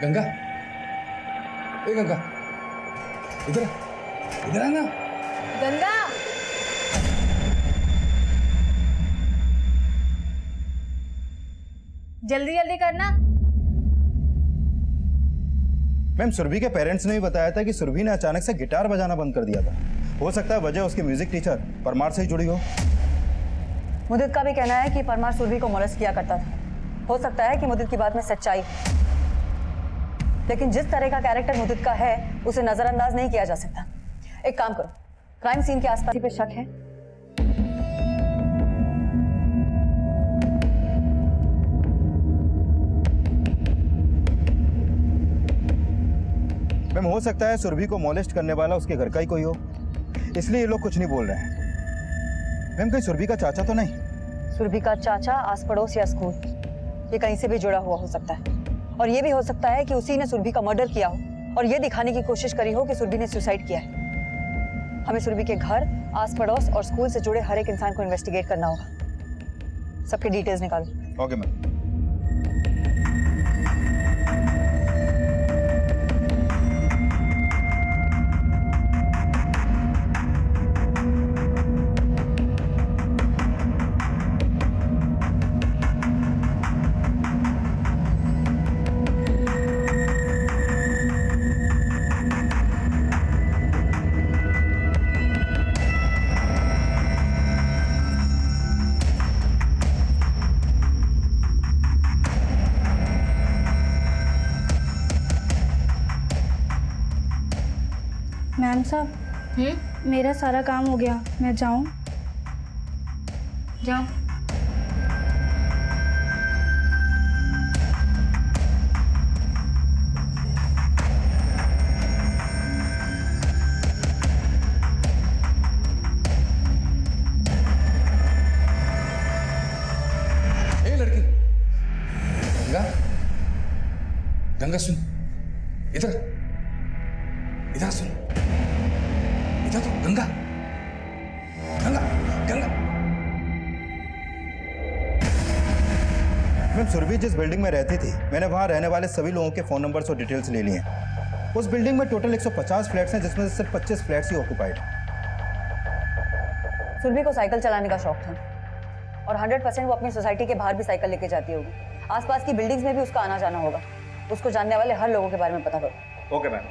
गंगा, ए गंगा, इधर इधर आना। गंगा, जल्दी जल्दी करना। मैम, सुरभि के पेरेंट्स ने भी बताया था कि सुरभि ने अचानक से गिटार बजाना बंद कर दिया था। हो सकता है वजह उसके म्यूजिक टीचर परमार से ही जुड़ी हो। मुदित का भी कहना है कि परमार सुरभि को मोलेस्ट किया करता था। हो सकता है कि मुदित की बात में सच्चाई है, लेकिन जिस तरह का कैरेक्टर मुदित का है उसे नजरअंदाज नहीं किया जा सकता। एक काम करो, क्राइम सीन के आसपास पे शक है। मैम, हो सकता है सुरभि को मोलेस्ट करने वाला उसके घर का ही कोई हो, इसलिए ये लोग कुछ नहीं बोल रहे हैं। मैम, कहीं सुरभि का चाचा तो नहीं? सुरभि का चाचा, आस पड़ोस या स्कूल, ये कहीं से भी जुड़ा हुआ हो सकता है। और ये भी हो सकता है कि उसी ने सुरभि का मर्डर किया हो और ये दिखाने की कोशिश करी हो कि सुरभि ने सुसाइड किया है। हमें सुरभि के घर, आस पड़ोस और स्कूल से जुड़े हर एक इंसान को इन्वेस्टिगेट करना होगा। सबके डिटेल्स निकालो। Okay ma'am. मैम साहब, मेरा सारा काम हो गया, मैं जाऊं? जाओ। ए लड़की, गंगा, गंगा सुन, इधर इधर सुन, इधर तो गंगा, गंगा, गंगा। मैम, सुरभि जिस बिल्डिंग में रहती थी, मैंने वहां रहने वाले सभी लोगों के फोन नंबर्स और डिटेल्स ले लिए हैं। उस बिल्डिंग में टोटल 150 फ्लैट्स हैं, जिसमें से सिर्फ 25 फ्लैट्स ही ऑक्युपाइड हैं। सुरभि को साइकिल चलाने का शौक था और 100% वो अपनी सोसाइटी के बाहर भी साइकिल लेके जाती होगी। आसपास की बिल्डिंग्स में भी उसका आना जाना होगा। उसको जानने वाले हर लोगों के बारे में पता करो। Okay ma'am.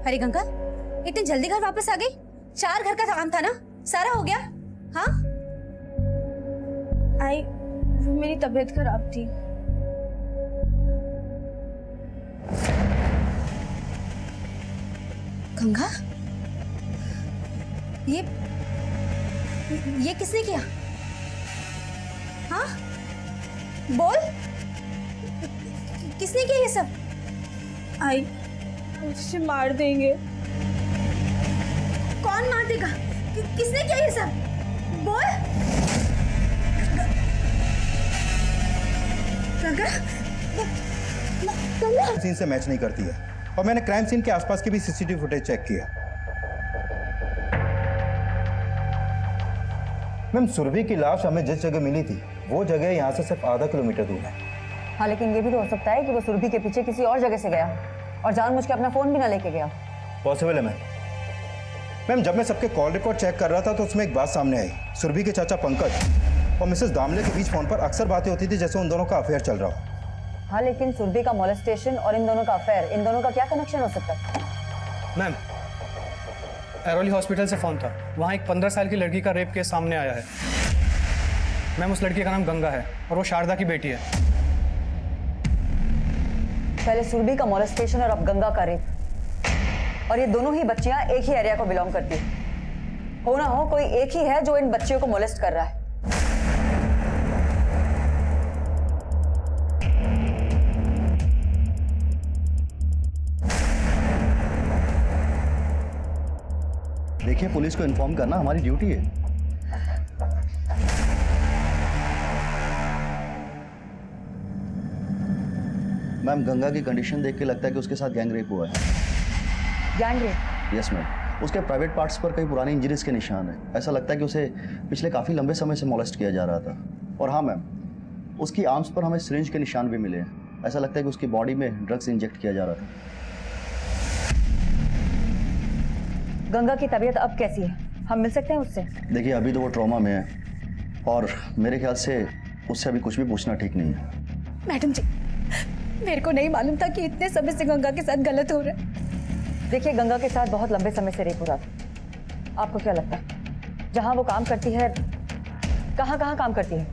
अरे गंगा, इतनी जल्दी घर वापस आ गई? 4 घर का काम था ना, सारा हो गया? हाँ? आई, वो मेरी तबीयत खराब थी। गंगा, ये किसने किया? हाँ? बोल, किसने किया ये सब? आई, उसे मार देंगे। कौन मार देगा? किसने किया ये सब? बोल। गंगा, गंगा। सीन से मैच नहीं करती है और मैंने क्राइम सीन के आसपास की भी सीसीटीवी फुटेज चेक किया। मैम, सुरभि की लाश हमें जिस जगह मिली थी वो जगह यहाँ से सिर्फ आधा किलोमीटर दूर है। हाँ, लेकिन ये भी तो हो सकता है कि वो सुरभि के पीछे किसी और जगह से गया और जानबूझ के अपना फोन भी ना लेके गया। पॉसिबल है मैम। मैम, जब मैं सबके कॉल रिकॉर्ड चेक कर रहा था तो उसमें एक बात सामने आई। सुरभि के चाचा पंकज और मिसेस दामले के बीच फोन पर अक्सर बातें होती थी जैसे उन दोनों का अफेयर चल रहा हो। हाँ, लेकिन सुरभि का मोलेस्टेशन और इन दोनों का अफेयर, इन दोनों का क्या कनेक्शन हो सकता है? मैम, एरोली हॉस्पिटल से फोन था। वहाँ एक 15 साल की लड़की का रेप केस सामने आया है। मैम, उस लड़की का नाम गंगा है और वो शारदा की बेटी है। पहले सुरभि का मोलेस्टेशन और अब गंगा का रेप, और ये दोनों ही बच्चियां एक ही एरिया को बिलोंग करती है। हो ना हो, कोई एक ही है जो इन बच्चियों को मोलेस्ट कर रहा है। देखिए, पुलिस को इन्फॉर्म करना हमारी ड्यूटी है। मैम गंगा की कंडीशन देख के लगता है कि उसके साथ गैंग रेप हुआ है। Gang rape? यस मैम, उसके प्राइवेट पार्ट्स पर कई पुरानी इंजरीज के निशान हैं। ऐसा लगता है कि उसे पिछले काफ़ी लंबे समय से मॉलेस्ट किया जा रहा था। और हाँ मैम, उसकी आर्म्स पर हमें सिरिंज के निशान भी मिले हैं। ऐसा लगता है कि उसकी बॉडी में ड्रग्स इंजेक्ट किया जा रहा था। गंगा की तबीयत अब कैसी है? हम मिल सकते हैं उससे? देखिए अभी तो वो ट्रॉमा में है और मेरे ख्याल से उससे अभी कुछ भी पूछना ठीक नहीं है। मैडम जी, मेरे को नहीं मालूम था कि इतने समय से गंगा के साथ गलत हो रहा है। देखिए, गंगा के साथ बहुत लंबे समय से रेप हो रहा था। आपको क्या लगता है जहां वो काम करती है, कहाँ कहाँ काम करती है?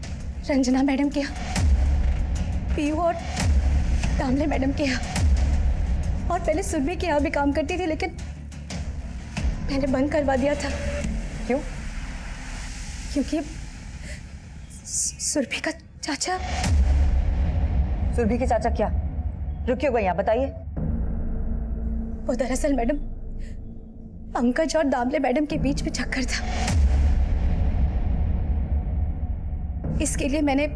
रंजना मैडम के यहाँ, पीयू और दामले मैडम के यहाँ, और पहले सुरभि के यहाँ भी काम करती थी, लेकिन मैंने बंद करवा दिया था। क्यों? क्योंकि सुरभि का चाचा। सुरभि के चाचा क्या? रुकिए भैया, बताइए। वो दरअसल मैडम पंकज और दामले मैडम के बीच में चक्कर था। इसके लिए मैंने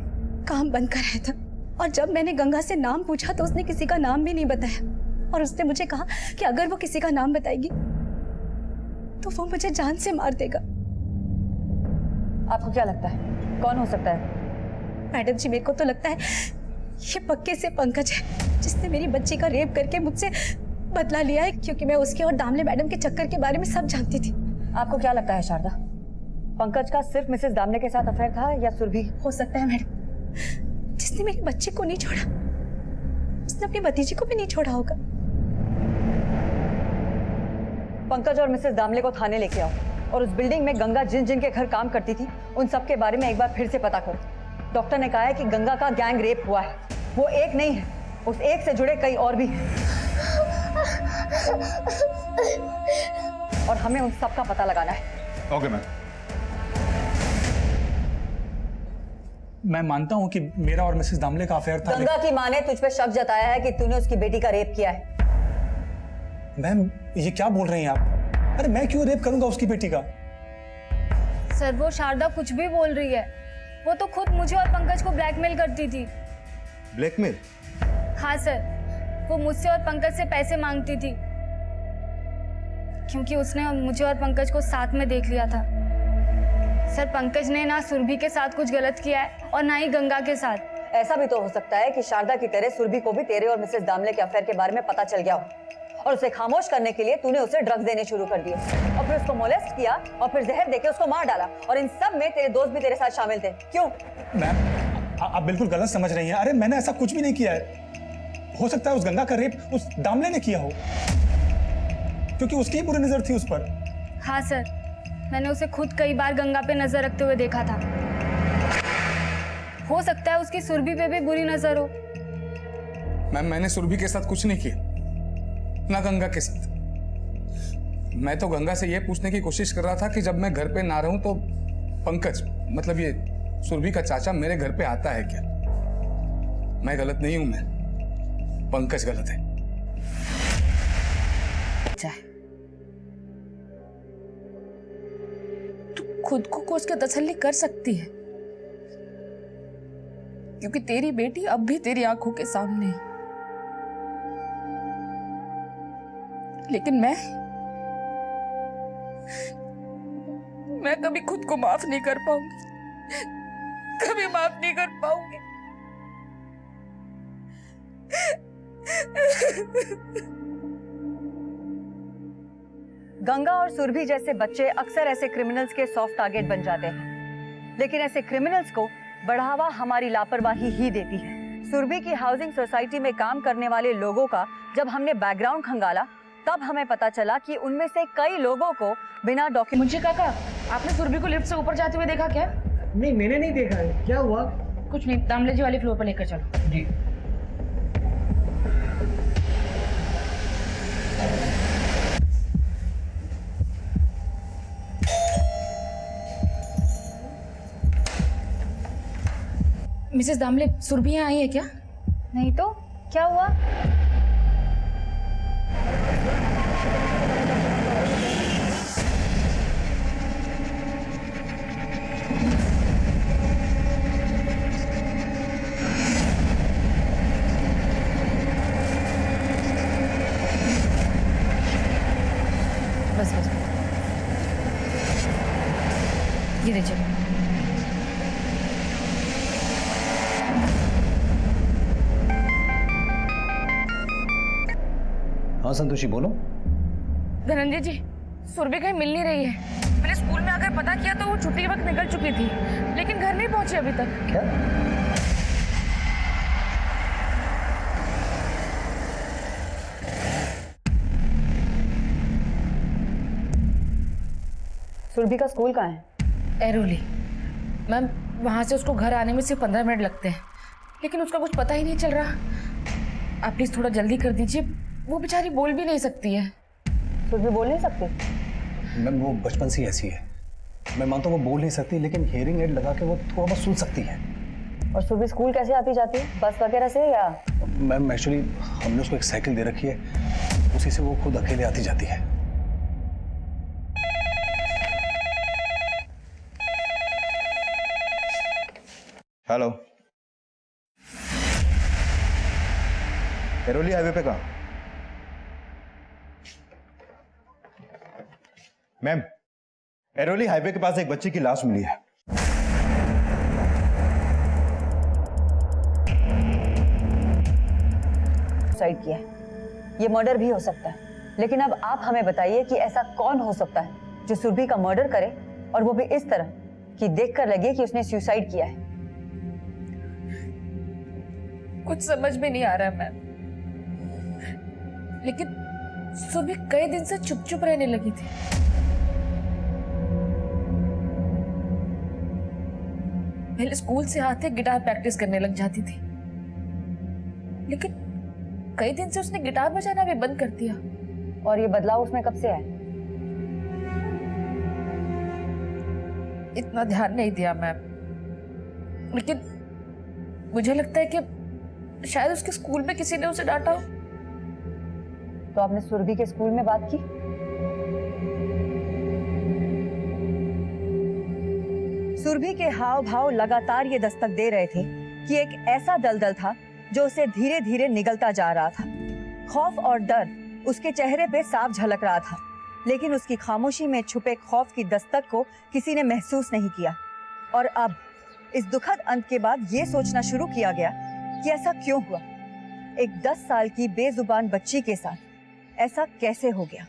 काम बंद कराया था, और जब मैंने गंगा से नाम पूछा तो उसने किसी का नाम भी नहीं बताया, और उसने मुझे कहा कि अगर वो किसी का नाम बताएगी तो वो मुझे जान से मार देगा। आपको क्या लगता है कौन हो सकता है? मैडम जी, मेरे को तो लगता है ये पक्के से पंकज है, जिसने मेरी बच्ची का रेप करके मुझसे बदला लिया है, क्योंकि मैं उसके और दामले मैडम के चक्कर के बारे में सब जानती थी। आपको क्या लगता है शारदा, पंकज का सिर्फ मिसेस दामले के साथ अफेयर था या सुरभि? हो सकता है मैडम, जिसने मेरी बच्ची को नहीं छोड़ा, उसने अपनी भतीजी को भी नहीं छोड़ा होगा। पंकज और मिसेस दामले को थाने लेके आओ, और उस बिल्डिंग में गंगा जिन जिन के घर काम करती थी उन सब के बारे में एक बार फिर से पता करो। डॉक्टर ने कहा है कि गंगा का गैंग रेप हुआ है। वो एक नहीं है, उस एक से जुड़े कई और भी हैं। और हमें उन सब का पता लगाना है। Okay ma'am. मैं मानता हूं कि मेरा और मिसेस दामले का अफेयर था। गंगा की मां ने तुझ पे शक जताया है कि तूने उसकी बेटी का रेप किया है। मैम ये क्या बोल रही हैं आप? अरे मैं क्यों रेप करूंगा उसकी बेटी का? सर, वो शारदा कुछ भी बोल रही है। वो तो खुद मुझे और पंकज को ब्लैकमेल करती थी। ब्लैकमेल? हाँ सर, वो मुझसे और पंकज से पैसे मांगती थी, क्योंकि उसने मुझे और पंकज को साथ में देख लिया था। सर, पंकज ने ना सुरभि के साथ कुछ गलत किया है और ना ही गंगा के साथ। ऐसा भी तो हो सकता है कि शारदा की तरह सुरभि को भी तेरे और मिसेस दामले के अफेयर के बारे में पता चल गया हो, और उसे खामोश करने के लिए तूने उसे ड्रग्स देने शुरू कर दिए, और फिर उसको मोलेस्ट किया, और फिर जहर देके उसको मार डाला, और इन सब में तेरे दोस्त भी तेरे साथ शामिल थे। क्यों? मैम आप बिल्कुल गलत समझ रही हैं। अरे मैंने ऐसा कुछ भी नहीं किया है। हो सकता है उस गंगा का रेप उस दामले ने किया हो, क्योंकि उसकी ही बुरी नजर थी उस पर। हाँ सर, मैंने उसे खुद कई बार गंगा पे नजर रखते हुए देखा था। हो सकता है उसकी सुरभि पे भी बुरी नजर हो। मैम मैंने सुरभि के साथ कुछ नहीं किया, ना गंगा के साथ। मैं तो गंगा से यह पूछने की कोशिश कर रहा था कि जब मैं घर पे ना रहूं तो पंकज, मतलब ये सुरभि का चाचा, मेरे घर पे आता है क्या। मैं गलत नहीं हूं, मैं पंकज गलत है। तू खुद को कोस के तसल्ली कर सकती है, क्योंकि तेरी बेटी अब भी तेरी आंखों के सामने है। लेकिन मैं कभी खुद को माफ नहीं कर पाऊंगी, कभी माफ नहीं कर पाऊंगी। गंगा और सुरभि जैसे बच्चे अक्सर ऐसे क्रिमिनल्स के सॉफ्ट टारगेट बन जाते हैं, लेकिन ऐसे क्रिमिनल्स को बढ़ावा हमारी लापरवाही ही देती है। सुरभि की हाउसिंग सोसाइटी में काम करने वाले लोगों का जब हमने बैकग्राउंड खंगाला, तब हमें पता चला कि उनमें से कई लोगों को बिना डॉक्यूमेंट। मुझे काका, आपने सुरभि को लिफ्ट से ऊपर जाते हुए देखा क्या? नहीं, मैंने नहीं देखा है। क्या हुआ? कुछ नहीं, दामले जी वाले फ्लोर पर लेकर चलो। जी। मिसेस दामले, सुरभि यहाँ आई है क्या? नहीं तो क्या हुआ? हाँ संतोषी बोलो। धनंजय जी, सुरभि कहीं मिल नहीं रही है। मैंने स्कूल में आकर पता किया तो वो छुट्टी के वक्त निकल चुकी थी, लेकिन घर नहीं पहुंची अभी तक। क्या? सुरभि का स्कूल कहाँ है? एरोली मैम, वहाँ से उसको घर आने में सिर्फ 15 मिनट लगते हैं, लेकिन उसका कुछ पता ही नहीं चल रहा। आप प्लीज थोड़ा जल्दी कर दीजिए, वो बेचारी बोल भी नहीं सकती है। सुरभि बोल नहीं सकती? मैम वो बचपन से ऐसी है। मैं मानता हूँ वो बोल नहीं सकती, लेकिन हियरिंग एड लगा के वो थोड़ा बहुत सुन सकती है। और सुरभि स्कूल कैसे आती जाती है? बस वगैरह से या? मैम एक्चुअली हमने उसको एक साइकिल दे रखी है, उसी से वो खुद अकेले आती जाती है। हेलो, एरोली हाईवे पे कहाँ? मैम, एरोली हाईवे के पास एक बच्चे की लाश मिली है। सुसाइड किया है। ये मर्डर भी हो सकता है, लेकिन अब आप हमें बताइए कि ऐसा कौन हो सकता है जो सुरभि का मर्डर करे, और वो भी इस तरह कि देखकर लगे कि उसने सुसाइड किया है। कुछ समझ में नहीं आ रहा मैम, लेकिन सुरभि कई दिन से चुप चुप रहने लगी थी। पहले स्कूल से आते गिटार प्रैक्टिस करने लग जाती थी, लेकिन कई दिन से उसने गिटार बजाना भी बंद कर दिया। और ये बदलाव उसमें कब से आया? इतना ध्यान नहीं दिया मैम, लेकिन मुझे लगता है कि शायद उसके स्कूल में किसी ने उसे डांटा हो। तो आपने सुरभि के स्कूल में बात की? सुरभि के हाव भाव लगातार ये दस्तक दे रहे थे कि एक ऐसा दलदल था जो उसे धीरे धीरे निगलता जा रहा था। खौफ और डर उसके चेहरे पे साफ झलक रहा था, लेकिन उसकी खामोशी में छुपे खौफ की दस्तक को किसी ने महसूस नहीं किया। और अब इस दुखद अंत के बाद ये सोचना शुरू किया गया कि ऐसा क्यों हुआ? एक 10 साल की बेजुबान बच्ची के साथ ऐसा कैसे हो गया?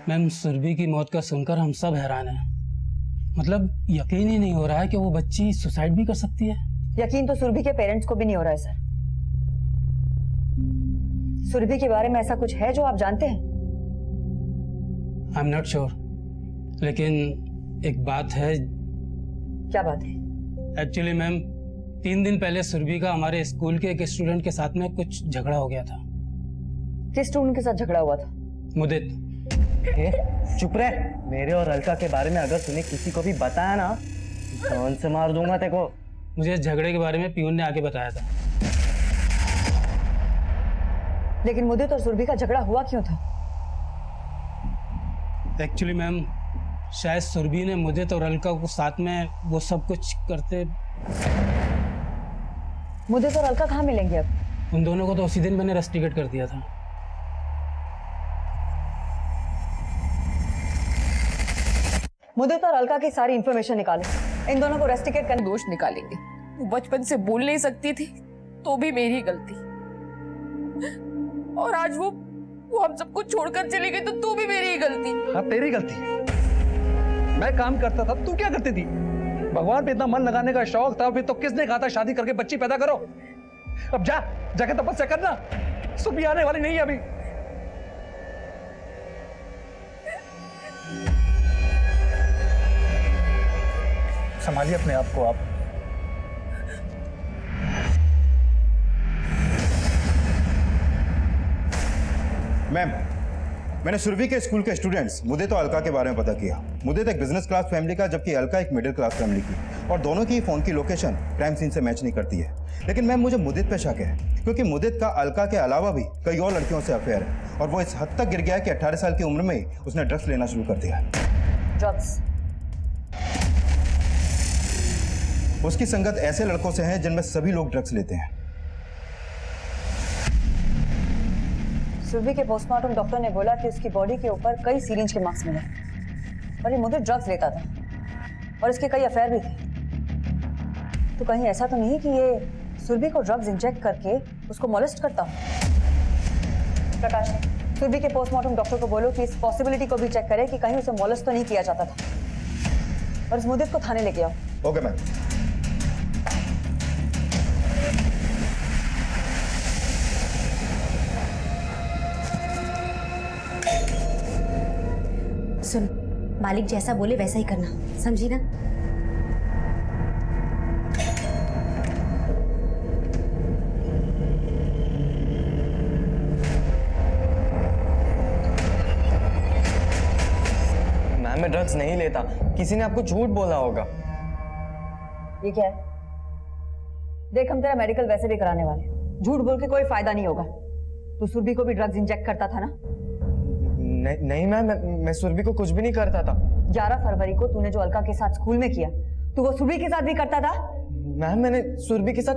मैम, सुरभि की मौत का सुनकर हम सब हैरान हैं। मतलब यकीन ही नहीं हो रहा है कि वो बच्ची सुसाइड भी कर सकती है। यकीन तो सुरभि के पेरेंट्स को भी नहीं हो रहा है सर। सुरभि के बारे में ऐसा कुछ है जो आप जानते हैं? आई एम नॉट श्योर, लेकिन एक बात है। क्या बात है? एक्चुअली मैम, 3 दिन पहले सुरभि का हमारे स्कूल के एक स्टूडेंट के साथ में कुछ झगड़ा हो गया था। किस स्टूडेंट के साथ झगड़ा हुआ था? मुदित। चुप रह। मेरे और अलका के बारे में अगर तूने किसी को भी बताया ना, जान से मार दूंगा तेरे को। मुझे इस झगड़े के बारे में पियून ने आके बताया था। लेकिन मुदित और सुरभि का झगड़ा हुआ क्यों था? एक्चुअली मैम, शायद सुरभि ने मुदित और अलका को साथ में वो सब कुछ करते। मुदित और अलका कहाँ मिलेंगे अब? उन दोनों को तो उसी दिन मैंने रस्टिकेट कर दिया था। मुदित और अलका की सारी इंफॉर्मेशन निकाले, इन दोनों को रेस्टिकेट करने। दोष निकालेंगे। वो बचपन से बोल नहीं सकती थी तो भी मेरी गलती, और आज वो हम सबको छोड़कर चली गई तो भी मेरी ही गलती। हाँ तेरी गलती। मैं काम करता था, तू क्या करती थी? भगवान पे इतना मन लगाने का शौक था, फिर तो किसने कहा था शादी करके बच्ची पैदा करो? अब जाके तपस्या करना, सुबह आने वाली नहीं है अभी। संभालिए अपने आप को आप। मैम, मैंने सुरभि के स्कूल के स्टूडेंट्स मुदित और अलका के बारे में पता किया। मुदित एक बिजनेस क्लास फैमिली का, जबकि अलका एक मिडिल क्लास फैमिली की, और दोनों की फोन की लोकेशन क्राइम सीन से मैच नहीं करती है। लेकिन मैम, मुझे मुदित पे शक है, क्योंकि मुदित का अलका के अलावा भी कई और लड़कियों से अफेयर है, और वो इस हद तक गिर गया है कि 18 साल की उम्र में ही उसने ड्रग्स लेना शुरू कर दिया है। ड्रग्स? उसकी संगत ऐसे लड़कों से है जिनमें सभी लोग ड्रग्स लेते हैं। सुरभि के पोस्टमार्टम डॉक्टर ने बोला कि उसकी बॉडी के ऊपर कई सीरिंज के मार्क्स मिले और ये मुझे ड्रग्स लेता था और इसके कई अफेयर भी थे। तो कहीं ऐसा तो नहीं कि ये सुरभि को ड्रग्स इंजेक्ट करके उसको मोलेस्ट करता? प्रकाश, सुरभि के पोस्टमार्टम डॉक्टर को बोलो कि इस पॉसिबिलिटी को भी चेक करे कि कहीं उसे मोलेस्ट तो नहीं किया जाता था और इस मुद्दे को थाने लेके आओ। Okay ma'am. सुन, मालिक जैसा बोले वैसा ही करना, समझी ना? मैम मैं ड्रग्स नहीं लेता, किसी ने आपको झूठ बोला होगा। ये क्या है? देख, हम तेरा मेडिकल वैसे भी कराने वाले हैं। झूठ बोल के कोई फायदा नहीं होगा। तू सुरभि को भी ड्रग्स इंजेक्ट करता था ना? नहीं मैम, मैं सुरभि को कुछ भी नहीं करता था। 11 फरवरी को तूने जो अलका के साथ स्कूल में किया, तू वो सुरभि के साथ भी करता था? मैम मैंने सुरभि के साथ